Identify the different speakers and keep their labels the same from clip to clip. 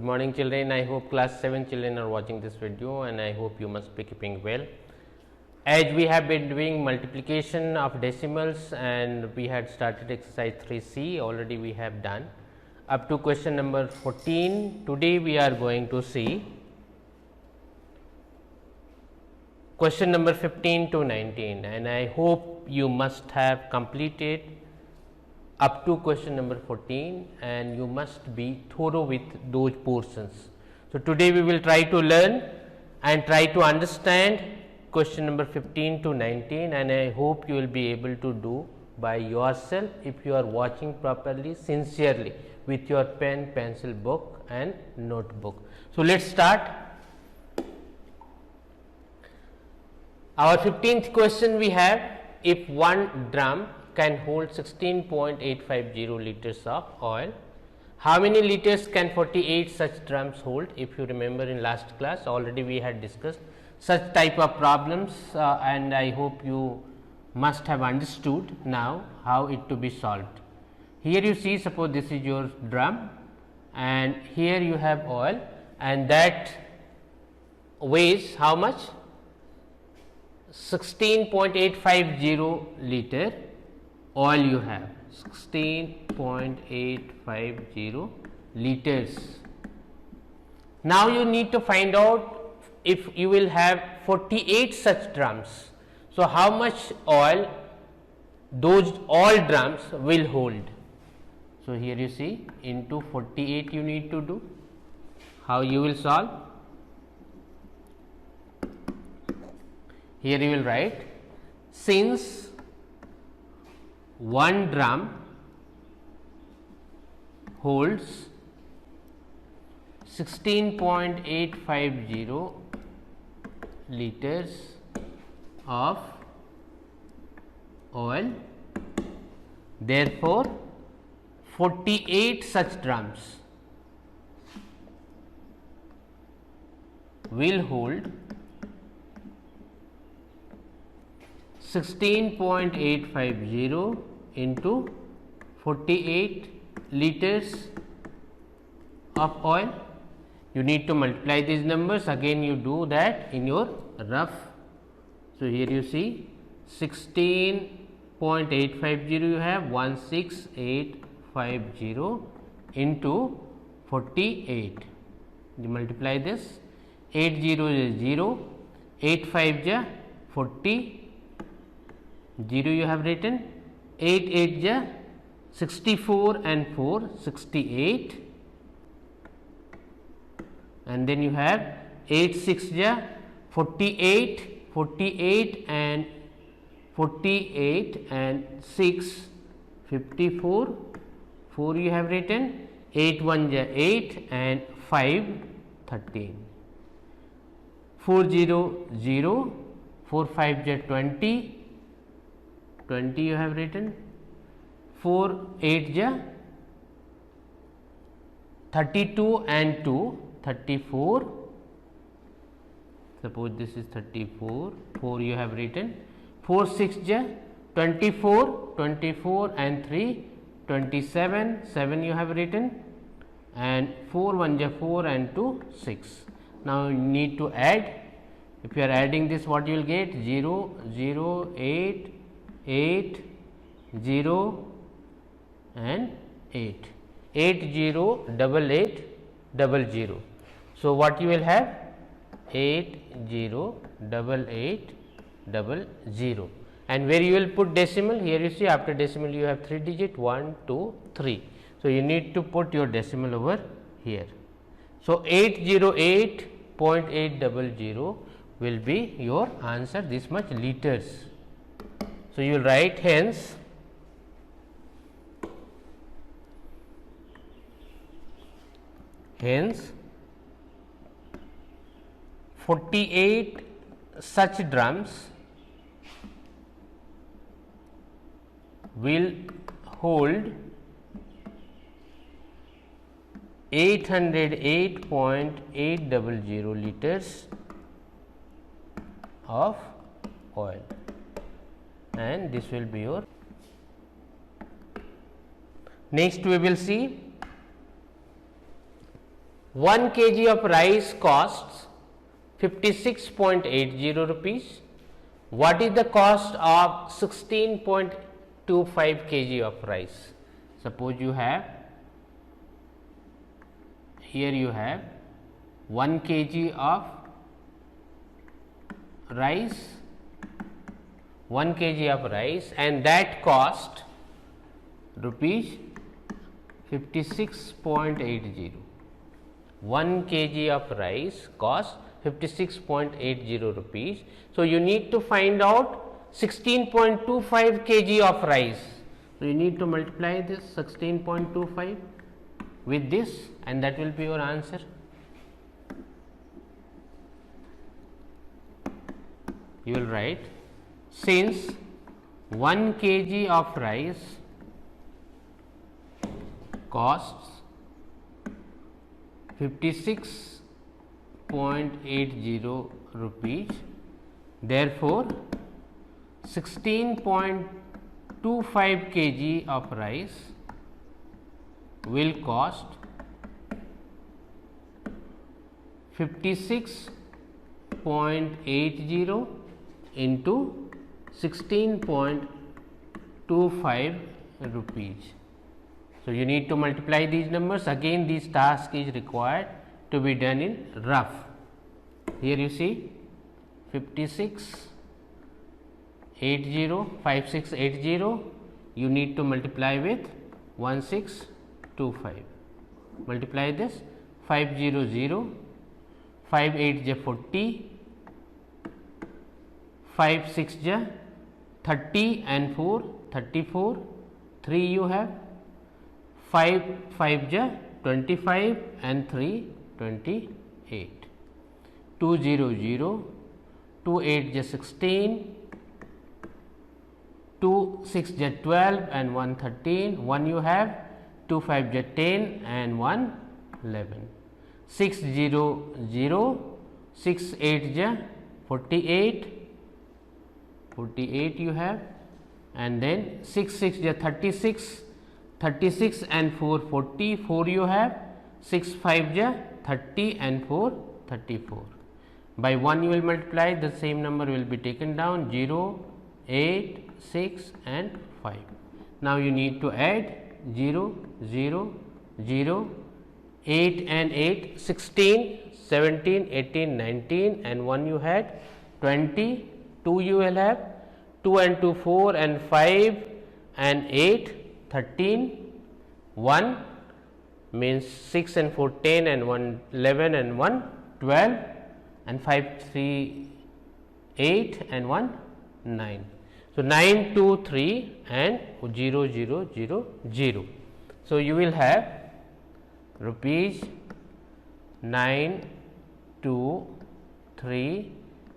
Speaker 1: Good morning children. I hope class 7 children are watching this video and I hope you must be keeping well. As we have been doing multiplication of decimals and we had started exercise 3C, already we have done up to question number 14. Today we are going to see question number 15 to 19 and I hope you must have completed up to question number 14 and you must be thorough with those portions. So, today we will try to learn and try to understand question number 15 to 19 and I hope you will be able to do by yourself if you are watching properly, sincerely with your pen, pencil, book and notebook. So, let us start. Our 15th question we have, if one drum can hold 16.850 liters of oil, how many liters can 48 such drums hold? If you remember in last class already we had discussed such type of problems and I hope you must have understood now how it to be solved. Here you see, suppose this is your drum and here you have oil and that weighs how much? 16.850 liter oil you have, 16.850 liters. Now, you need to find out if you will have 48 such drums. So, how much oil those all drums will hold. So, here you see into 48 you need to do. How you will solve? Here you will write, since one drum holds 16.850 liters of oil, therefore 48 such drums will hold 16.850 into 48 liters of oil. You need to multiply these numbers, again you do that in your rough. So, here you see 16.850 you have 16850 into 48. You multiply this, 8 0 is 0, 8 5 is 40, 0 you have written, 8 8 is 64 and 4 68 and then you have 8 6 is 48, 48 and 48 and 6 54, 4 you have written, 8 1 is 8 and 5 13, 4 0 0, 4 5 is 20, 20 you have written, 4 8 is 32 and 2 34, suppose this is 34, 4 you have written, 4 6 is 24, 24 and 3 27, 7 you have written and 4 1 is 4 and 2 6. Now, you need to add, if you are adding this what you will get 0 0 8 8 0 and 8 8 0 8 8 0. So, what you will have 8 0 8 8 0 and where you will put decimal, here you see after decimal you have 3 digit 1 2 3. So, you need to put your decimal over here. So, 808.800 will be your answer, this much liters. So, you will write hence hence 48 such drums will hold 808.800 liters of oil and this will be your. Next we will see 1 kg of rice costs 56.80 rupees. What is the cost of 16.25 kg of rice? Suppose you have, here you have 1 kg of rice, 1 kg of rice, and that cost rupees 56.80. 1 kg of rice costs 56.80 rupees. So, you need to find out 16.25 kg of rice. So, you need to multiply this 16.25 with this, and that will be your answer. You will write, since 1 kg of rice costs 56.80 rupees, therefore 16.25 kg of rice will cost 56.80 into 16.25 rupees. So, you need to multiply these numbers. Again, this task is required to be done in rough. Here you see 5680, you need to multiply with 1625. Multiply this 500, 5 8 ja 40, 5 6 ja 30 and 4 34, 3 you have, 5 5 ja 25 and 3 28, 200, 2 8 ja 16, 2 6 ja 12 and 1 13, 1 you have, 2 5 ja 10 and 1 11, 600, 6 8 ja 48, 48 you have, and then 6 6 ja 36, 36 and 4 40, 4 you have, 6 5 ja 30 and 4 34. By 1 you will multiply, the same number will be taken down, 0, 8, 6 and 5. Now, you need to add 0, 0, 0, 8 and 8, 16, 17, 18, 19 and 1 you had, 20, 2 you will have, 2 and 2 4 and 5 and 8, 13, 1 means 6 and 4 10 and 1 11 and 1 12 and 5 3 8 and 1 9. So, 9 2 3 and 0 0 0 0. So, you will have rupees 9 2 3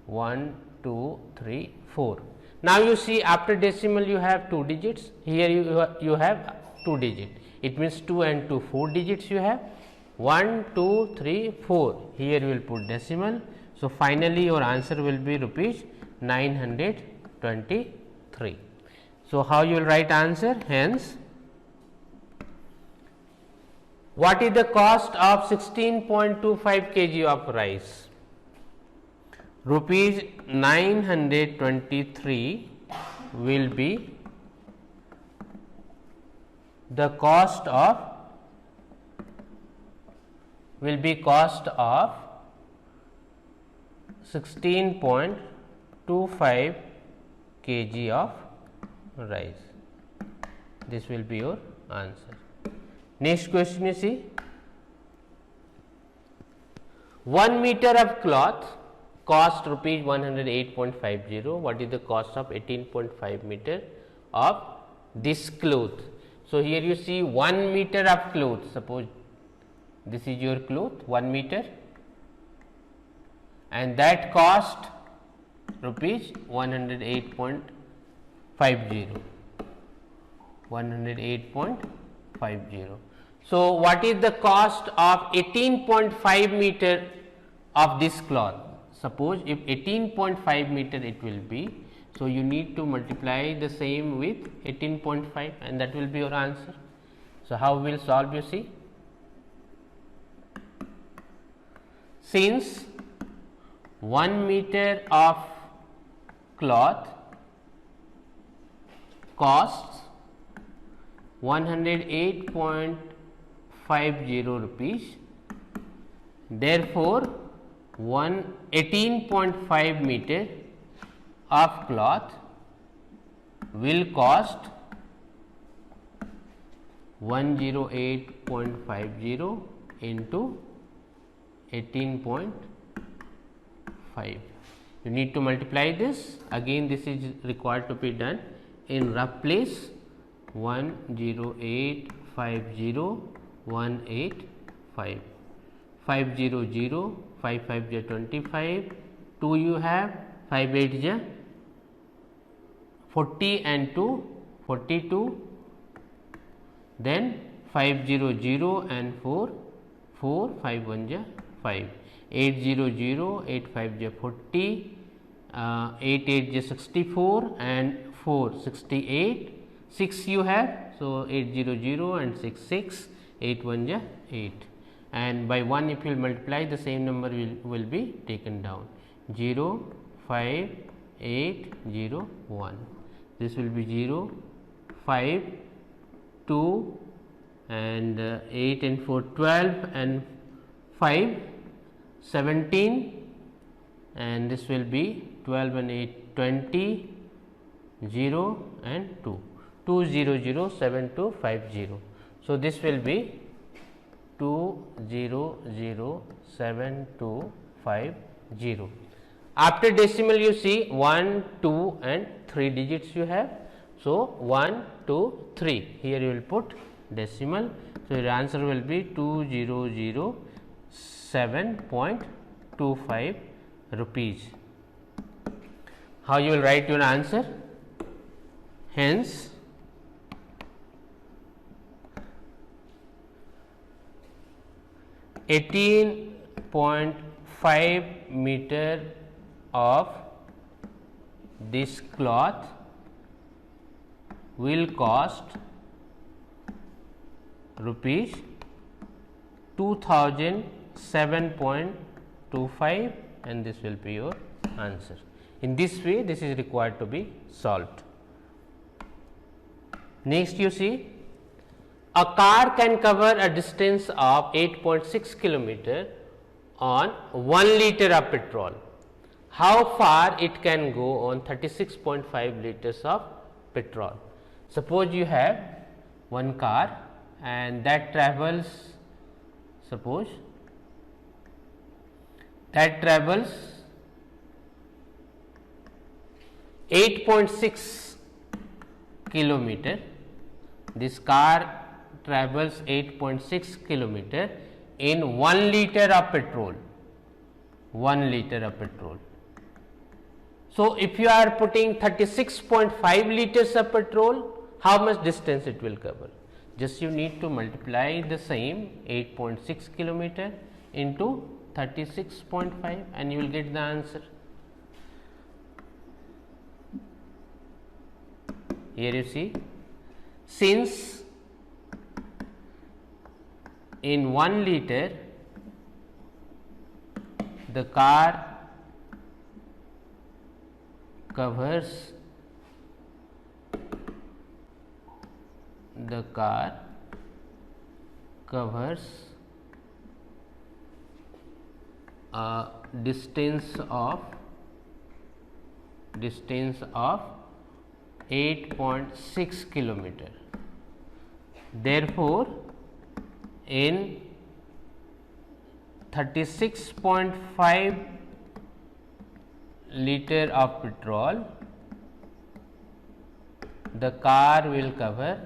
Speaker 1: 1 2 3 4. Now, you see after decimal you have 2 digits, here you have 2 digits, it means 2 and 2 4 digits you have, 1 2 3 4, here you will put decimal. So, finally, your answer will be rupees 923. So, how you will write answer? Hence, what is the cost of 16.25 kg of rice? Rupees 923 will be the cost of 16.25 kg of rice. This will be your answer. Next question you see, 1 meter of cloth cost rupees 108.50. What is the cost of 18.5 meter of this cloth? So, here you see 1 meter of cloth, suppose this is your cloth 1 meter and that cost rupees 108.50. So, what is the cost of 18.5 meter of this cloth? Suppose if 18.5 meter it will be, so you need to multiply the same with 18.5 and that will be your answer. So, how we will solve, you see, since 1 meter of cloth costs 108.50 rupees, therefore 18.5 meter of cloth will cost 108.50 into 18.5. You need to multiply this. Again, this is required to be done in rough place. 10850 185 500 5 5 is 25, 2 you have, 5 8 is 40 and 2 42, then 500 and 4 4 5 1 is 5, 800 8 5 is 40, 8 8 is 64 and 4 68, 6 you have, so 800 and 6 6, 8 1 is 8, and by 1 if you multiply, the same number will be taken down, 0 5 8 0 1, this will be 0 5 2 and 8 and 4 12 and 5 17, and this will be 12 and 8 20 0 and 2 2007250. So, this will be 2007250. After decimal you see 1 2 and 3 digits you have. So, 1 2 3 here you will put decimal. So, your answer will be 2007.25 rupees. How you will write your answer? Hence, (18.5 meter of this cloth will cost rupees 2007.25, and this will be your answer. In this way, this is required to be solved. Next you see, a car can cover a distance of 8.6 kilometer on 1 liter of petrol. How far it can go on 36.5 liters of petrol? Suppose you have one car and that travels, suppose that travels 8.6 kilometer. This car travels 8.6 kilometer in 1 liter of petrol, 1 liter of petrol. So, if you are putting 36.5 liters of petrol, how much distance it will cover? Just you need to multiply the same 8.6 kilometer into 36.5 and you will get the answer. Here you see, since in 1 liter the car covers 8.6 kilometer. Therefore, in 36.5 liter of petrol, the car will cover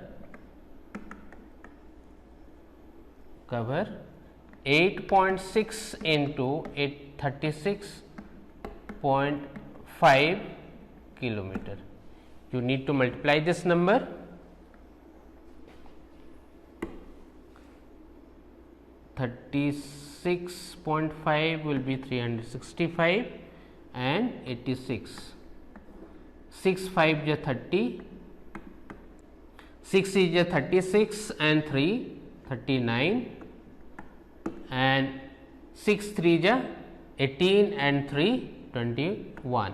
Speaker 1: 8.6 into 36.5 kilometer. You need to multiply this number. 36.5 will be 365 and 86. 6 5 is 30, 6 is 36 and 3 39 and 6 3 ja 18 and 3 21,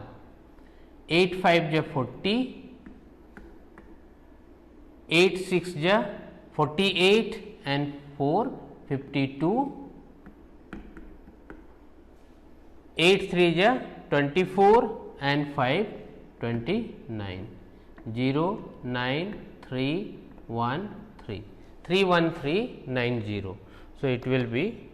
Speaker 1: 8 5 ja 40, 8 6 ja 48 and 4 52, 8 3 ja 24 and 5 29, 0 9 3 1 3 31390. So, it will be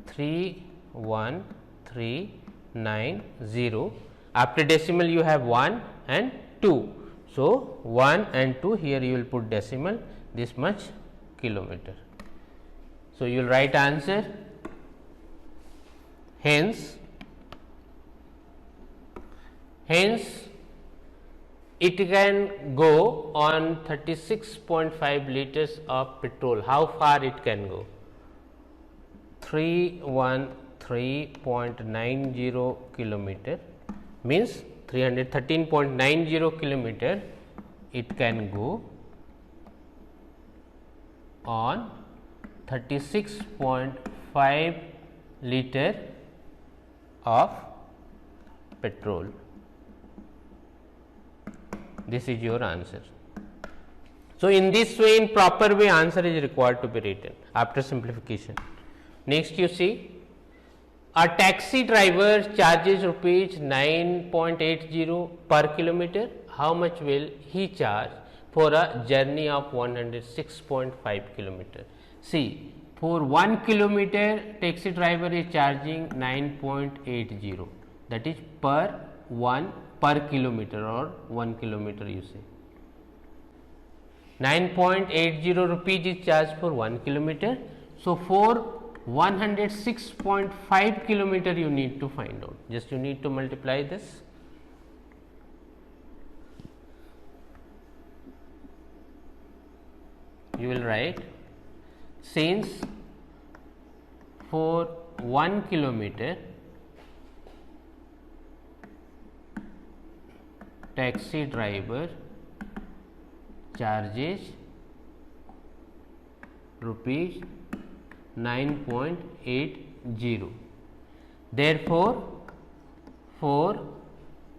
Speaker 1: 31390. After decimal you have 1 and 2. So, 1 and 2, here you will put decimal this much kilometer. So, you will write answer. Hence, it can go on 36.5 liters of petrol. How far it can go? 313.90 kilometer means 313.90 kilometer it can go on 36.5 liter of petrol. This is your answer. So, in this way, in proper way, answer is required to be written after simplification. Next, you see, a taxi driver charges rupees 9.80 per kilometer. How much will he charge for a journey of 106.5 kilometer? See, for 1 kilometer, taxi driver is charging 9.80. That is per kilometer or 1 kilometer, you say. 9.80 rupees is charged for 1 kilometer. So, for 106.5 kilometer you need to find out. Just you need to multiply this. You will write, since for 1 kilometer taxi driver charges rupees 9.80. Therefore, for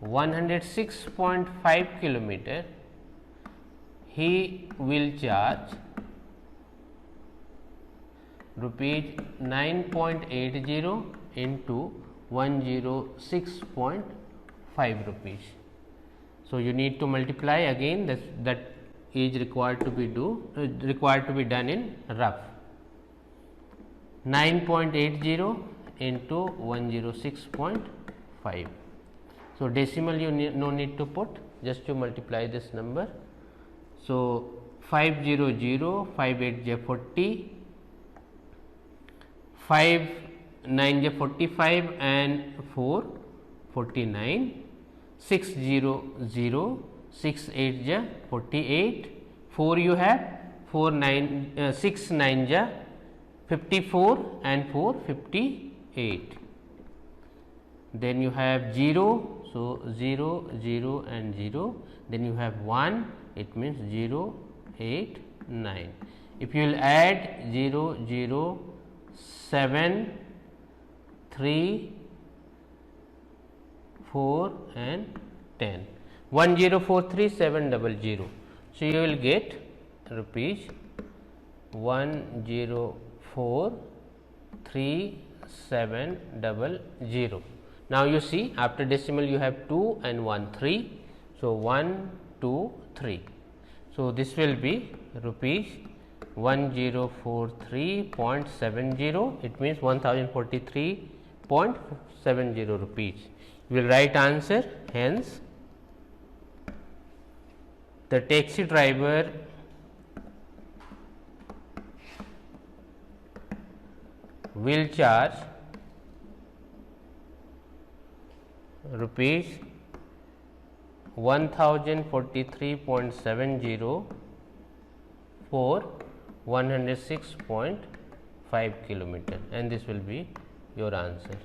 Speaker 1: 106.5 kilometer he will charge rupees 9.80 into 106.5 rupees. So, you need to multiply again, that is required to be done in rough. 9.80 into 106.5. So, decimal you no need to put, just to multiply this number. So, 500, 5 8 ja 40, 5 9 ja 45 and 4 49, 600, 6 8 ja 48, 4 you have 4 9 6 9 ja 54 and 4 58. Then you have 0, so 0 0 and 0, then you have 1, it means 0 8 9. If you will add 0 0 7 3 4 and 10, 1043700. So, you will get rupees 1043700. Now, you see, after decimal you have 2 and 1 3. So, 1 2 3. So, this will be rupees 1043.70. It means 1043.70 rupees. You will write answer. Hence, the taxi driver will charge rupees 1043.70 for 106.5 kilometer, and this will be your answer.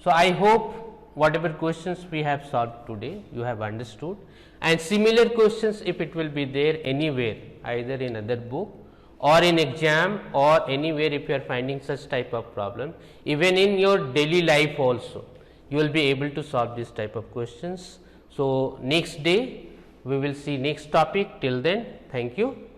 Speaker 1: So, I hope whatever questions we have solved today you have understood, and similar questions if it will be there anywhere, either in other book or in exam or anywhere, if you are finding such type of problem, even in your daily life also, you will be able to solve this type of questions. So, next day we will see next topic. Till then, thank you.